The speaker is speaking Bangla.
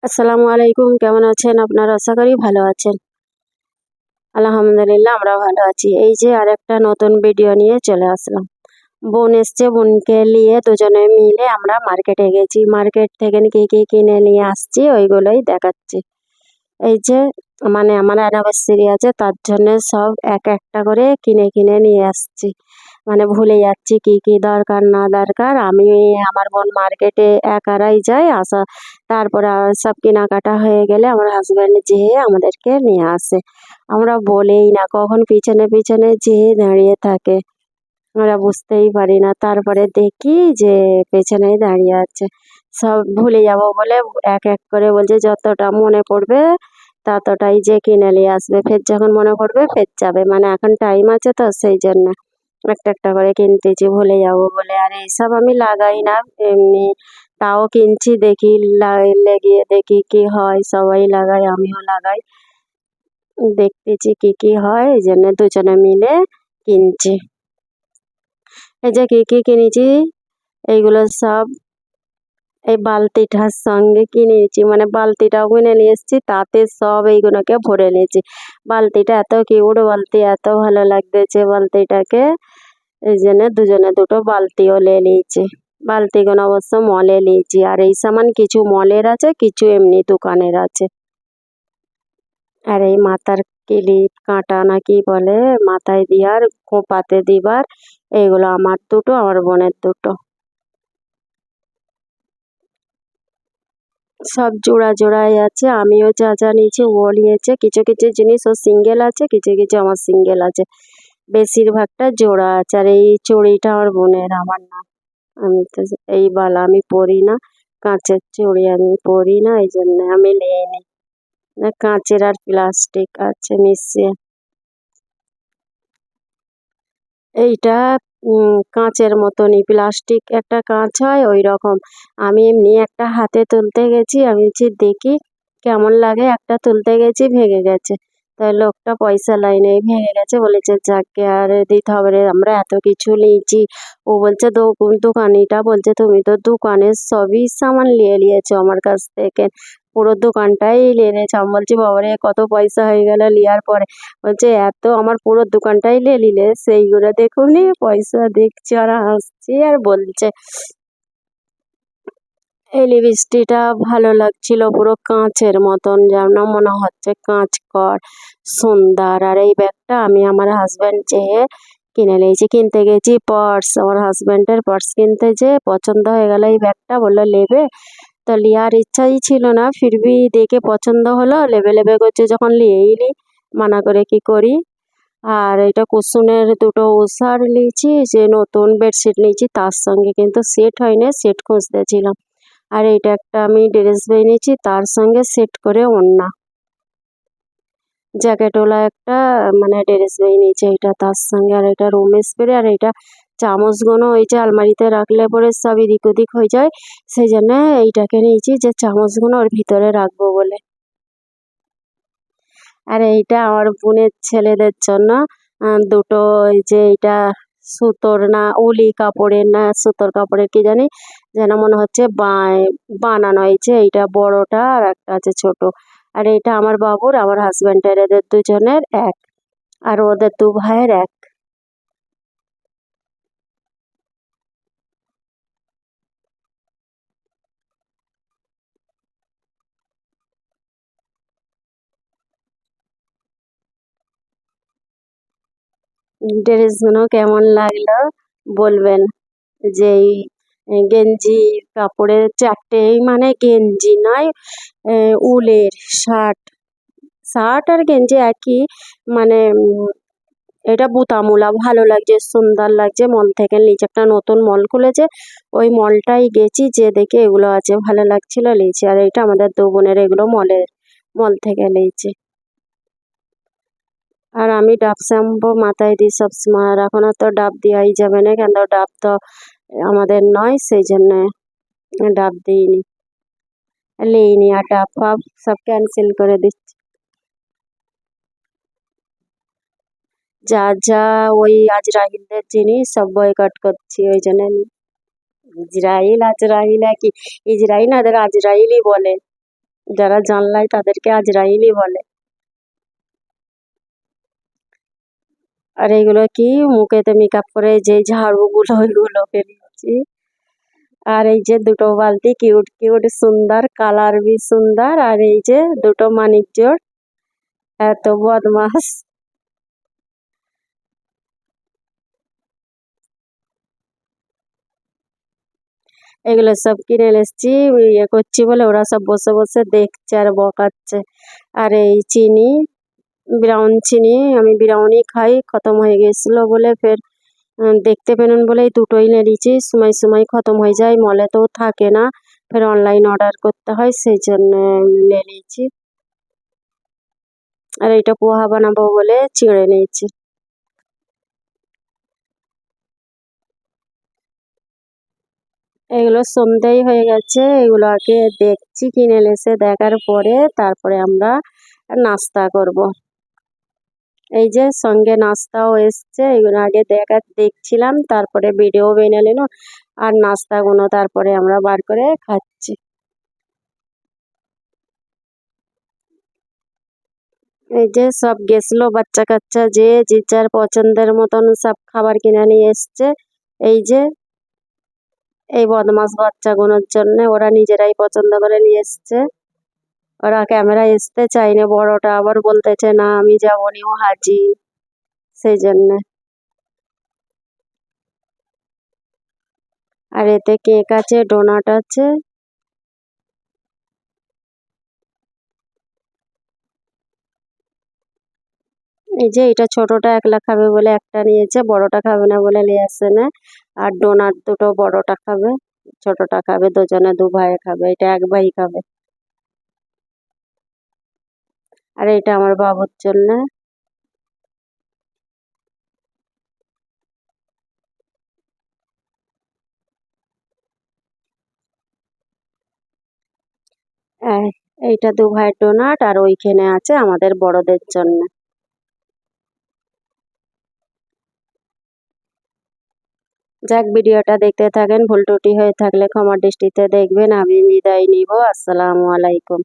আসসালামু আলাইকুম, কেমন আছেন আপনারা? আশা করি ভালো আছেন। আলহামদুলিল্লাহ আমরা ভালো আছি। এই যে আরেকটা নতুন ভিডিও নিয়ে চলে আসলাম। বোন এসছে, বোনকে নিয়ে দুজনে মিলে আমরা মার্কেটে গেছি। মার্কেট থেকে কি কি কিনে নিয়ে আসছি ওইগুলোই দেখাচ্ছি। এই যে মানে আমার অ্যানিভার্সারি আছে, তার জন্য সব এক একটা করে কিনে কিনে নিয়ে আসছি। মানে ভুলে যাচ্ছি কি কি দরকার না দরকার। আমি আমার বোন মার্কেটে একারাই যায়, আসা তারপরে সব কেনাকাটা হয়ে গেলে আমার হাজব্যান্ড যেয়ে আমাদেরকে নিয়ে আসে। আমরা বলেই না, কখন পিছনে পিছনে যেয়ে দাঁড়িয়ে থাকে, আমরা বুঝতেই পারি না। তারপরে দেখি যে পেছনেই দাঁড়িয়ে আছে। সব ভুলে যাব বলে এক এক করে বলছে যতটা মনে পড়বে ততটাই যে কিনে নিয়ে আসবে। ফের যখন মনে পড়বে ফের যাবে। মানে এখন টাইম আছে তো সেই জন্য একটা একটা করে কিনতেছি ভুলে যাব বলে। আর এইসব আমি লাগাই না এমনি, তাও কিনছি দেখি লেগিয়ে দেখি কি হয়। সবাই লাগায়, আমিও লাগাই, দেখতেছি কি কি হয়, এই জন্য দুজনে মিলে কিনছি। এই যে কি কি কিনেছি এইগুলো সব এই বালতিটার সঙ্গে কিনেছি, মানে বালতিটাও কিনে নিয়ে এসেছি, তাতে সব এইগুলোকে ভরে নিয়েছি। বালতিটা এত কিউট বালতি, এত ভালো লাগতেছে বালতিটাকে, এই জন্য দুজনে দুটো বালতিও নিয়ে নিয়েছি। বালতিগুলো অবশ্য মলে নিয়েছি। আর এই সামান কিছু মলের আছে, কিছু এমনি দোকানের আছে। আর এই মাথার ক্লিপ কাঁটা না কি বলে, মাথায় দেওয়ার, খোঁপাতে দিবার, এইগুলো আমার দুটো, আমার বোনের দুটো। সব জোড়া জোড়াই আছে। আমিও যা যা নিয়েছি ও নিয়েছে। কিছু কিছু জিনিস ও সিঙ্গেল আছে, কিছু কিছু আমার সিঙ্গেল আছে। বেশিরভাগটা জোড়া আছে। আর এই চুড়িটা আমার বোনের, আমার না। আমি তো এই বালা আমি পরি না, কাঁচের চুড়ি আমি পরি না, এই জন্য আমি নিইনি। না, কাঁচের আর প্লাস্টিক আছে মিশিয়ে। এইটা কাঁচের মতনই, প্লাস্টিক একটা কাঁচ হয় ওই রকম। আমি এমনি একটা হাতে তুলতে গেছি, আমি বলছি দেখি কেমন লাগে, একটা তুলতে গেছি ভেঙে গেছে। তাই লোকটা পয়সা লাইনে ভেঙে গেছে, বলেছে যাকে আর দিতে হবে রে, আমরা এত কিছু নিয়েছি। ও বলছে দোকানিটা বলছে তুমি তো দোকানের সবই সামান নিয়ে নিয়েছো আমার কাছ থেকে, পুরো দোকানটাই নিয়ে নিয়েছো। আমি বলছি বাবারে কত পয়সা হয়ে গেল নেওয়ার পরে। বলছে এত আমার পুরো দোকানটাই নিয়ে নিলে, সেইগুলো দেখুনি পয়সা দেখছি। আর হাসছি আর বলছে এই লিপস্টিকটা ভালো লাগছিল, পুরো কাঁচের মতন, যেন মনে হচ্ছে কাঁচ কর, সুন্দর। আর এই ব্যাগটা আমি আমার হাজব্যান্ড চেয়ে কিনে নিয়েছি। কিনতে গেছি পার্স, আমার হাজব্যান্ডের পার্স কিনতে যেয়ে পছন্দ হয়ে গেল এই ব্যাগটা, বললো নেবে। তো নেওয়ার ইচ্ছাই ছিল না, ফিরবি দেখে পছন্দ হলো, লেবে লেবে করছে যখন নিয়েই নি, মানা করে কি করি। আর এটা কুসুনের দুটো উষার নিয়েছি, যে নতুন বেডশিট নিয়েছি, তার সঙ্গে কিন্তু সেট হয়নি, সেট খুঁজতেছিলাম। আর এইটা একটা আমি ড্রেস নিয়েছি, তার সঙ্গে সেট করে ওড়না, জ্যাকেটওয়ালা একটা মানে ড্রেস নিয়েছি এটা তার সঙ্গে। আর এটা রুম স্প্রে। আর এটা চামচগুলো ওই যে আলমারিতে রাখলে পরে সব এদিক ওদিক হয়ে যায়, সেই জন্য এইটাকে নিয়েছি যে চামচগুলো ওর ভিতরে রাখবো বলে। আর এইটা আমার বোনের ছেলেদের জন্য দুটো, এই যে এইটা সুতোর না উলি কাপড়ের না সুতোর কাপড়ের কি জানি, যেন মনে হচ্ছে বানানো হয়েছে। এইটা বড়টা আর একটা আছে ছোট। আর এইটা আমার বাবুর, আমার হাজব্যান্ডের, এদের দুজনের এক, আর ওদের দু ভাইয়ের এক। ড্রেসগুলো কেমন লাগলো বলবেন। যে এই গেঞ্জি কাপড়ের চারটেই, মানে গেঞ্জি নয়, উলের শার্ট, শার্ট আর গেঞ্জি একই, মানে এটা বুতামুলা, ভালো লাগছে, সুন্দর লাগছে। মল থেকে নিচে একটা নতুন মল খুলেছে, ওই মলটাই গেছি, যে দেখে এগুলো আছে ভালো লাগছিল নিয়েছি। আর এটা আমাদের দু বোনের, এগুলো মল থেকে নিয়েছি। আর আমি ডাব শ্যাম্পু মাথায় দিই সবসময়, আর এখন তো ডাব দেওয়াই যাবে না, কেন ডাব তো আমাদের নয়, সেই জন্য ডাব দিইনি, নিইনি। আর ডাব ফাব সব ক্যান্সেল করে দিচ্ছি। যা যা ওই আজরাইলের জিনিস সব বয়কট করছি, ওই জন্য। ইজরাইল আজরাইল একই, ইজরাইল না, ওদের আজরাইলই বলে। যারা জানলাই তাদেরকে আজরাইলি বলে। আর এগুলো কি মুখেতে মেকআপ করে যে ঝাড়ুগুলো ওইগুলোকে দিচ্ছি। আর এই যে দুটো বালতি কিউট কিউট সুন্দর, কালার ভি সুন্দর। আর এই যে দুটো মানিক জোড়, এত বদমাস। এগুলো সব কিনে এসেছি, ইয়ে করছি বলে ওরা সব বসে বসে দেখছে আর বকাচ্ছে। আর এই চিনি, ব্রাউন চিনি, আমি ব্রাউনই খাই, খতম হয়ে গেছিল বলে ফের দেখতে পেলেন বলে এই দুটোই নিয়ে নিয়েছি। সময় সময় খতম হয়ে যায়, মলে তো থাকে না, ফের অনলাইন অর্ডার করতে হয়, সেই জন্য নিয়ে নিয়েছি। আর এইটা পোহা বানাবো বলে চিড়ে নিয়েছি। এগুলো সন্ধ্যেই হয়ে গেছে, এগুলো আগে দেখছি, কিনে এসে দেখার পরে তারপরে আমরা নাস্তা করব। এই যে সঙ্গে নাস্তাও এসছে, এগুলো আগে দেখছিলাম, তারপরে ভিডিও বেনে নিল, আর নাস্তাগুলো তারপরে আমরা বার করে খাচ্ছি। এই যে সব গেছিল বাচ্চা কাচ্চা, যে যার পছন্দের মতন সব খাবার কিনে নিয়ে এসছে। এই যে এই বদমাস বাচ্চাগুলোর জন্য ওরা নিজেরাই পছন্দ করে নিয়ে এসছে। ওরা ক্যামেরায় আসতে চায়নি, বড়টা আবার বলতেছে না আমি যাবো নি, ও হাজি, সেই জন্য। আর এতে কেক আছে, ডোনাট আছে। এই যে এটা ছোটটা একলা খাবে বলে একটা নিয়েছে, বড়টা খাবে না বলে নিয়ে আসে না। আর ডোনাট দুটো বড়টা খাবে, ছোটটা খাবে, দুজনে দু ভাই খাবে, এটা এক ভাই খাবে। আর এটা আমার বাবুর জন্য। এইটা দু ভাইয়ের ডোনাট, আর ওইখানে আছে আমাদের বড়দের জন্য। যাক, ভিডিওটা দেখতে থাকেন, ভুল ত্রুটি হয়ে থাকলে ক্ষমার দৃষ্টিতে দেখবেন। আমি বিদায় নিব, আসসালামু আলাইকুম।